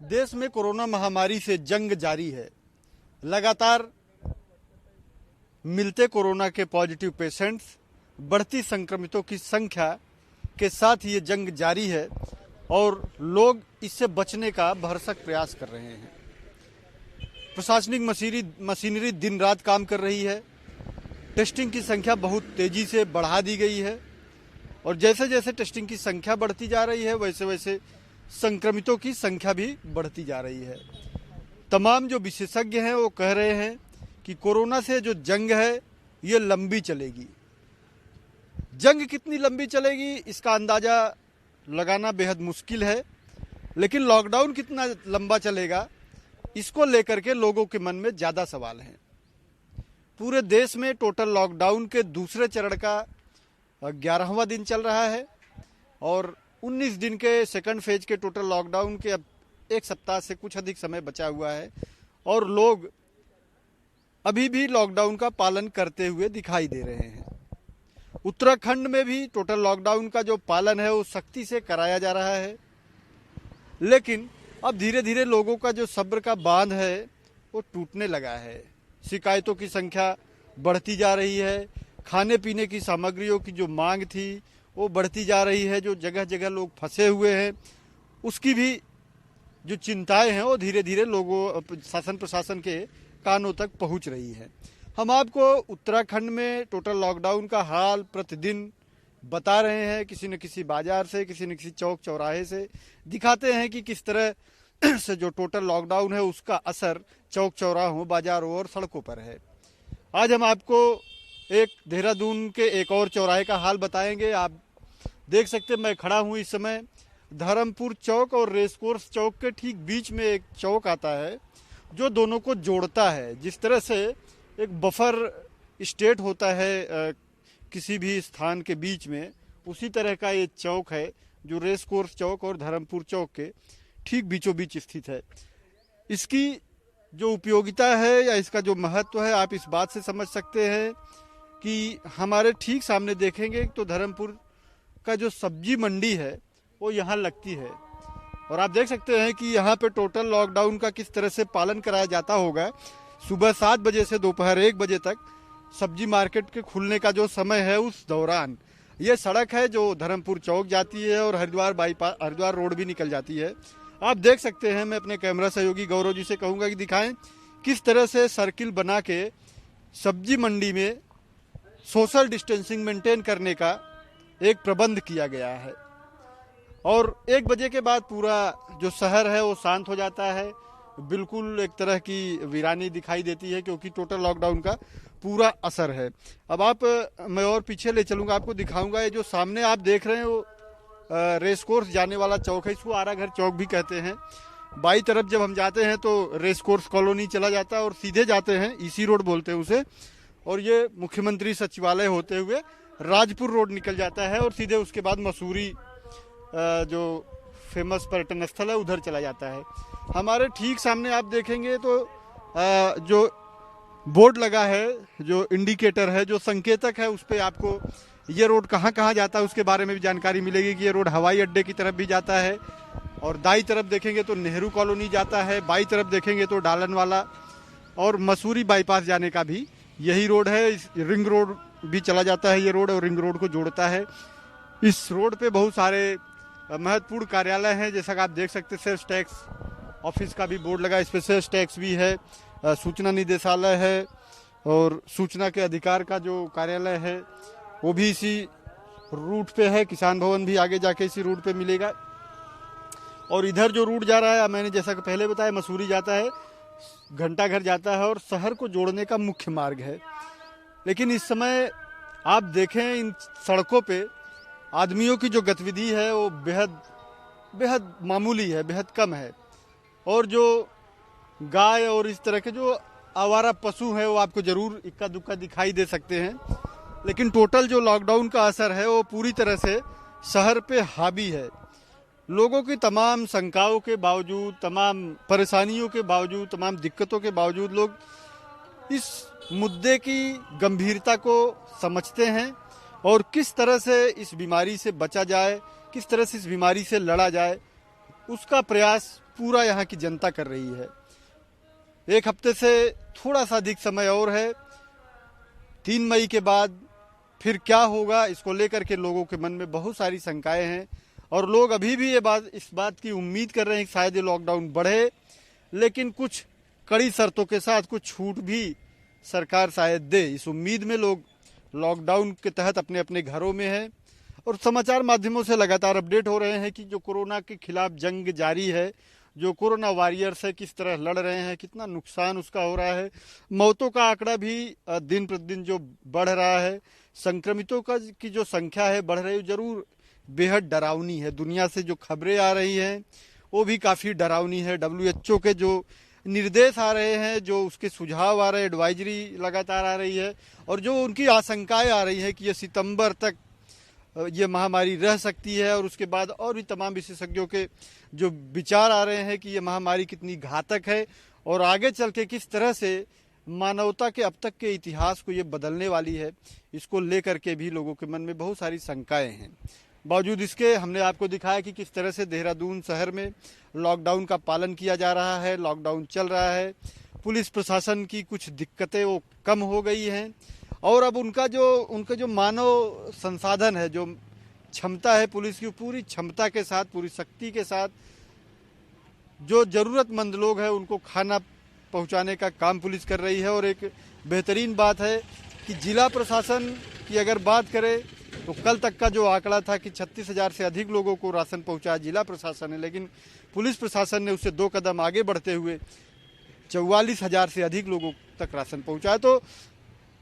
देश में कोरोना महामारी से जंग जारी है। लगातार मिलते कोरोना के पॉजिटिव पेशेंट्स, बढ़ती संक्रमितों की संख्या के साथ ये जंग जारी है और लोग इससे बचने का भरसक प्रयास कर रहे हैं। प्रशासनिक मशीनरी दिन रात काम कर रही है। टेस्टिंग की संख्या बहुत तेजी से बढ़ा दी गई है और जैसे जैसे टेस्टिंग की संख्या बढ़ती जा रही है वैसे वैसे संक्रमितों की संख्या भी बढ़ती जा रही है। तमाम जो विशेषज्ञ हैं वो कह रहे हैं कि कोरोना से जो जंग है ये लंबी चलेगी। जंग कितनी लंबी चलेगी इसका अंदाज़ा लगाना बेहद मुश्किल है, लेकिन लॉकडाउन कितना लंबा चलेगा इसको लेकर के लोगों के मन में ज़्यादा सवाल हैं। पूरे देश में टोटल लॉकडाउन के दूसरे चरण का 11वां दिन चल रहा है और 19 दिन के सेकंड फेज के टोटल लॉकडाउन के अब एक सप्ताह से कुछ अधिक समय बचा हुआ है और लोग अभी भी लॉकडाउन का पालन करते हुए दिखाई दे रहे हैं। उत्तराखंड में भी टोटल लॉकडाउन का जो पालन है वो सख्ती से कराया जा रहा है, लेकिन अब धीरे धीरे लोगों का जो सब्र का बांध है वो टूटने लगा है। शिकायतों की संख्या बढ़ती जा रही है। खाने पीने की सामग्रियों की जो मांग थी वो बढ़ती जा रही है। जो जगह जगह लोग फंसे हुए हैं उसकी भी जो चिंताएं हैं वो धीरे धीरे लोगों शासन प्रशासन के कानों तक पहुंच रही है। हम आपको उत्तराखंड में टोटल लॉकडाउन का हाल प्रतिदिन बता रहे हैं। किसी न किसी बाजार से, किसी न किसी चौक चौराहे से दिखाते हैं कि किस तरह से जो टोटल लॉकडाउन है उसका असर चौक चौराहों, बाजारों और सड़कों पर है। आज हम आपको एक देहरादून के एक और चौराहे का हाल बताएंगे। आप देख सकते हैं मैं खड़ा हूँ इस समय धर्मपुर चौक और रेसकोर्स चौक के ठीक बीच में एक चौक आता है जो दोनों को जोड़ता है। जिस तरह से एक बफर स्टेट होता है किसी भी स्थान के बीच में, उसी तरह का ये चौक है जो रेसकोर्स चौक और धर्मपुर चौक के ठीक बीचों बीच स्थित है। इसकी जो उपयोगिता है या इसका जो महत्व है आप इस बात से समझ सकते हैं कि हमारे ठीक सामने देखेंगे तो धर्मपुर का जो सब्जी मंडी है वो यहाँ लगती है और आप देख सकते हैं कि यहाँ पे टोटल लॉकडाउन का किस तरह से पालन कराया जाता होगा। सुबह 7 बजे से दोपहर 1 बजे तक सब्जी मार्केट के खुलने का जो समय है उस दौरान ये सड़क है जो धर्मपुर चौक जाती है और हरिद्वार रोड भी निकल जाती है। आप देख सकते हैं। मैं अपने कैमरा सहयोगी गौरव जी से कहूँगा कि दिखाएं किस तरह से सर्किल बना के सब्जी मंडी में सोशल डिस्टेंसिंग मेंटेन करने का एक प्रबंध किया गया है और 1 बजे के बाद पूरा जो शहर है वो शांत हो जाता है। बिल्कुल एक तरह की वीरानी दिखाई देती है क्योंकि टोटल लॉकडाउन का पूरा असर है। अब मैं और पीछे ले चलूँगा, आपको दिखाऊंगा। ये जो सामने आप देख रहे हैं वो रेसकोर्स जाने वाला चौक है। इसको आरा घर चौक भी कहते हैं। बाई तरफ जब हम जाते हैं तो रेसकोर्स कॉलोनी चला जाता है और सीधे जाते हैं ईसी रोड बोलते हैं उसे, और ये मुख्यमंत्री सचिवालय होते हुए राजपुर रोड निकल जाता है और सीधे उसके बाद मसूरी जो फेमस पर्यटन स्थल है उधर चला जाता है। हमारे ठीक सामने आप देखेंगे तो जो बोर्ड लगा है, जो इंडिकेटर है, जो संकेतक है, उस पर आपको ये रोड कहाँ कहाँ जाता है उसके बारे में भी जानकारी मिलेगी कि ये रोड हवाई अड्डे की तरफ भी जाता है और दाई तरफ देखेंगे तो नेहरू कॉलोनी जाता है, बाई तरफ देखेंगे तो डालन वाला और मसूरी बाईपास जाने का भी यही रोड है। रिंग रोड भी चला जाता है ये रोड और रिंग रोड को जोड़ता है। इस रोड पे बहुत सारे महत्वपूर्ण कार्यालय हैं, जैसा कि आप देख सकते हैं। सेल्स टैक्स ऑफिस का भी बोर्ड लगा, इस पर सेल्स टैक्स भी है, सूचना निदेशालय है और सूचना के अधिकार का जो कार्यालय है वो भी इसी रूट पे है। किसान भवन भी आगे जाके इसी रूट पे मिलेगा और इधर जो रूट जा रहा है मैंने जैसा कि पहले बताया मसूरी जाता है, घंटा घर जाता है और शहर को जोड़ने का मुख्य मार्ग है। लेकिन इस समय आप देखें इन सड़कों पे आदमियों की जो गतिविधि है वो बेहद मामूली है, बेहद कम है और जो गाय और इस तरह के जो आवारा पशु है वो आपको जरूर इक्का दुक्का दिखाई दे सकते हैं। लेकिन टोटल जो लॉकडाउन का असर है वो पूरी तरह से शहर पे हावी है। लोगों की तमाम शंकाओं के बावजूद, तमाम परेशानियों के बावजूद, तमाम दिक्कतों के बावजूद लोग इस मुद्दे की गंभीरता को समझते हैं और किस तरह से इस बीमारी से बचा जाए, किस तरह से इस बीमारी से लड़ा जाए उसका प्रयास पूरा यहाँ की जनता कर रही है। एक हफ्ते से थोड़ा सा अधिक समय और है। 3 मई के बाद फिर क्या होगा, इसको लेकर के लोगों के मन में बहुत सारी शंकाएं हैं और लोग अभी भी इस बात की उम्मीद कर रहे हैं कि शायद ये लॉकडाउन बढ़े, लेकिन कुछ कड़ी शर्तों के साथ कुछ छूट भी सरकार शायद दे। इस उम्मीद में लोग लॉकडाउन के तहत अपने अपने घरों में हैं और समाचार माध्यमों से लगातार अपडेट हो रहे हैं कि जो कोरोना के खिलाफ जंग जारी है, जो कोरोना वॉरियर्स है किस तरह लड़ रहे हैं, कितना नुकसान उसका हो रहा है। मौतों का आंकड़ा भी दिन प्रतिदिन जो बढ़ रहा है, संक्रमितों का की जो संख्या है बढ़ रही है, जरूर बेहद डरावनी है। दुनिया से जो खबरें आ रही हैं वो भी काफ़ी डरावनी है। WHO के जो निर्देश आ रहे हैं, जो उसके सुझाव आ रहे हैं, एडवाइजरी लगातार आ रही है और जो उनकी आशंकाएं आ रही है कि ये सितंबर तक ये महामारी रह सकती है और उसके बाद और भी तमाम विशेषज्ञों के जो विचार आ रहे हैं कि ये महामारी कितनी घातक है और आगे चल के किस तरह से मानवता के अब तक के इतिहास को ये बदलने वाली है, इसको लेकर के भी लोगों के मन में बहुत सारी शंकाएं हैं। बावजूद इसके हमने आपको दिखाया कि किस तरह से देहरादून शहर में लॉकडाउन का पालन किया जा रहा है, लॉकडाउन चल रहा है। पुलिस प्रशासन की कुछ दिक्कतें वो कम हो गई हैं और अब उनका जो मानव संसाधन है, जो क्षमता है पुलिस की, पूरी क्षमता के साथ, पूरी शक्ति के साथ जो ज़रूरतमंद लोग हैं उनको खाना पहुंचाने का काम पुलिस कर रही है। और एक बेहतरीन बात है कि जिला प्रशासन की अगर बात करें तो कल तक का जो आंकड़ा था कि 36,000 से अधिक लोगों को राशन पहुंचाया जिला प्रशासन ने, लेकिन पुलिस प्रशासन ने उससे 2 कदम आगे बढ़ते हुए 44,000 से अधिक लोगों तक राशन पहुंचाया। तो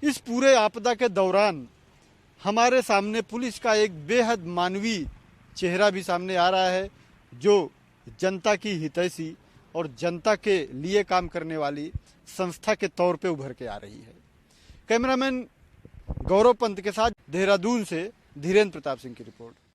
इस पूरे आपदा के दौरान हमारे सामने पुलिस का एक बेहद मानवीय चेहरा भी सामने आ रहा है, जो जनता की हितैषी और जनता के लिए काम करने वाली संस्था के तौर पे उभर के आ रही है। कैमरामैन गौरव पंत के साथ देहरादून से धीरेन्द्र प्रताप सिंह की रिपोर्ट।